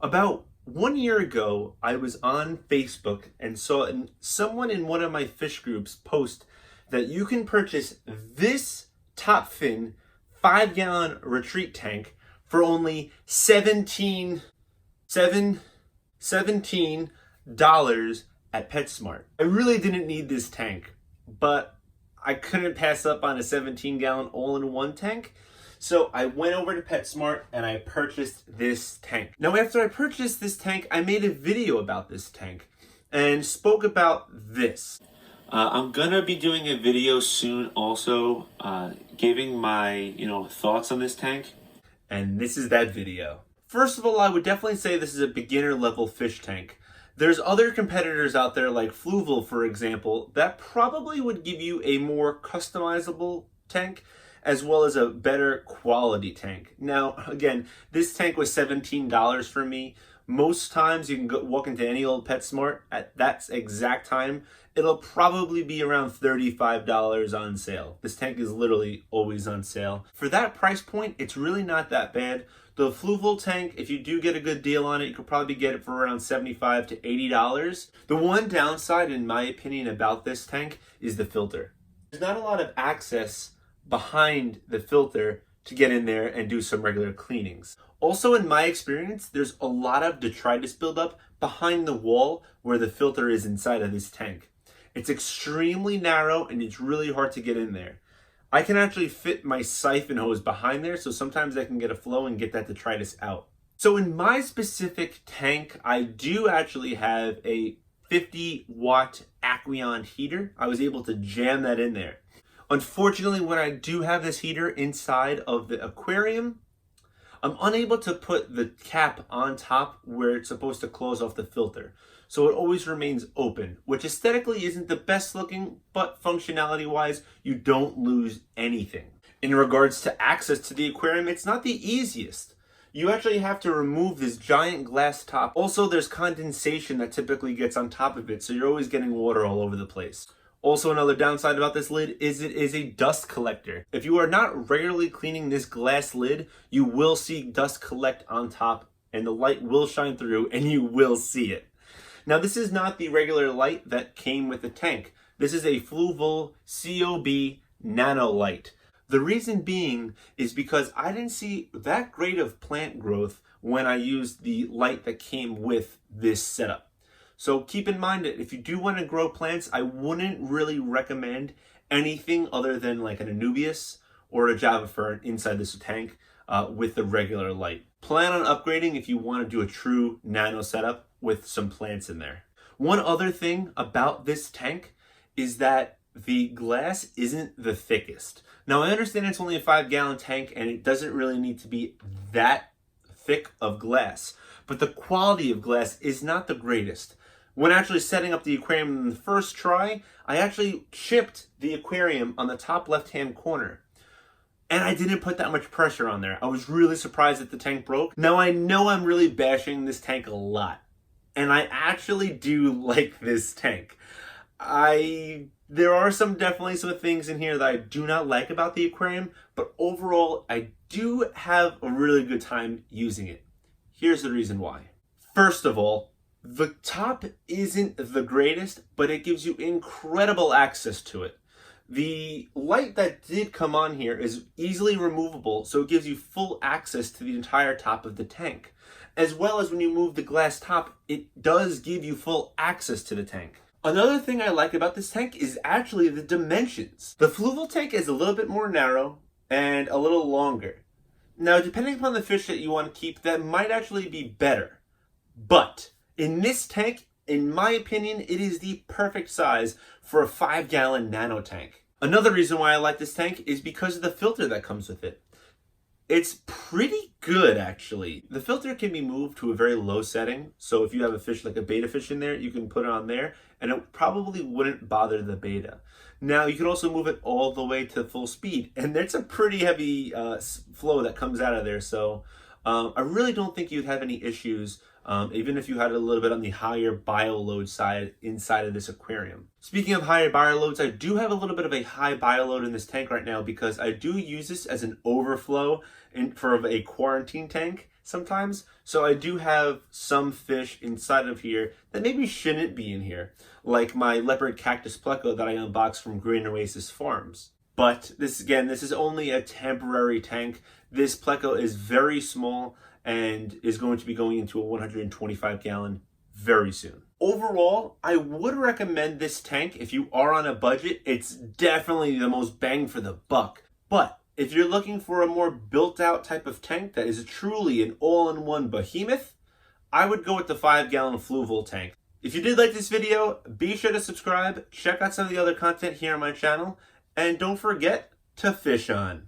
About 1 year ago, I was on Facebook and saw someone in one of my fish groups post that you can purchase this top fin 5 gallon retreat tank for only $17 at PetSmart. I really didn't need this tank, but I couldn't pass up on a 17-gallon all-in-one tank. So I went over to PetSmart and I purchased this tank. Now, after I purchased this tank, I made a video about this tank and spoke about this. I'm gonna be doing a video soon also giving my thoughts on this tank. And this is that video. First of all, I would definitely say this is a beginner level fish tank. There's other competitors out there like Fluval, for example, that probably would give you a more customizable tank as well as a better quality tank. Now, again, this tank was $17 for me. Most times you can walk into any old PetSmart at that exact time, it'll probably be around $35 on sale. This tank is literally always on sale. For that price point, it's really not that bad. The Fluval tank, if you do get a good deal on it, you could probably get it for around $75 to $80. The one downside, in my opinion, about this tank is the filter. There's not a lot of access behind the filter to get in there and do some regular cleanings. Also, in my experience, there's a lot of detritus buildup behind the wall where the filter is inside of this tank. It's extremely narrow and it's really hard to get in there. I can actually fit my siphon hose behind there, so sometimes I can get a flow and get that detritus out. So in my specific tank, I do actually have a 50-watt Aquarium heater. I was able to jam that in there. Unfortunately, when I do have this heater inside of the aquarium, I'm unable to put the cap on top where it's supposed to close off the filter. So it always remains open, which aesthetically isn't the best looking, but functionality wise, you don't lose anything. In regards to access to the aquarium, it's not the easiest. You actually have to remove this giant glass top. Also, there's condensation that typically gets on top of it, so you're always getting water all over the place. Also, another downside about this lid is it is a dust collector. If you are not regularly cleaning this glass lid, you will see dust collect on top and the light will shine through and you will see it. Now, this is not the regular light that came with the tank. This is a Fluval COB nano light. The reason being is because I didn't see that great of plant growth when I used the light that came with this setup. So keep in mind that if you do want to grow plants, I wouldn't really recommend anything other than like an Anubias or a Java fern inside this tank with the regular light. Plan on upgrading if you want to do a true nano setup with some plants in there. One other thing about this tank is that the glass isn't the thickest. Now, I understand it's only a 5-gallon tank and it doesn't really need to be that thick of glass, but the quality of glass is not the greatest. When actually setting up the aquarium in the first try, I actually chipped the aquarium on the top left-hand corner. And I didn't put that much pressure on there. I was really surprised that the tank broke. Now, I know I'm really bashing this tank a lot. And I actually do like this tank. There are definitely some things in here that I do not like about the aquarium, but overall, I do have a really good time using it. Here's the reason why. First of all, the top isn't the greatest, but it gives you incredible access to it. The light that did come on here is easily removable, so it gives you full access to the entire top of the tank. As well as when you move the glass top, it does give you full access to the tank. Another thing I like about this tank is actually the dimensions. The Fluval tank is a little bit more narrow and a little longer. Now, depending upon the fish that you want to keep, that might actually be better. But in this tank, in my opinion, it is the perfect size for a 5-gallon nano tank. Another reason why I like this tank is because of the filter that comes with it. It's pretty good, actually. The filter can be moved to a very low setting, so if you have a fish like a betta fish in there, you can put it on there, and it probably wouldn't bother the betta. Now, you can also move it all the way to full speed, and there's a pretty heavy flow that comes out of there, so I really don't think you'd have any issues even if you had a little bit on the higher bioload side inside of this aquarium. Speaking of higher bioloads, I do have a little bit of a high bioload in this tank right now because I do use this as an overflow for a quarantine tank. sometimes. So I do have some fish inside of here that maybe shouldn't be in here, like my leopard cactus pleco that I unboxed from Green Oasis Farms. But this is only a temporary tank. This pleco is very small and is going to be going into a 125 gallon very soon. Overall, I would recommend this tank if you are on a budget. It's definitely the most bang for the buck. But if you're looking for a more built out type of tank that is truly an all-in-one behemoth, I would go with the 5-gallon Fluval tank. If you did like this video, be sure to subscribe, check out some of the other content here on my channel, and don't forget to fish on.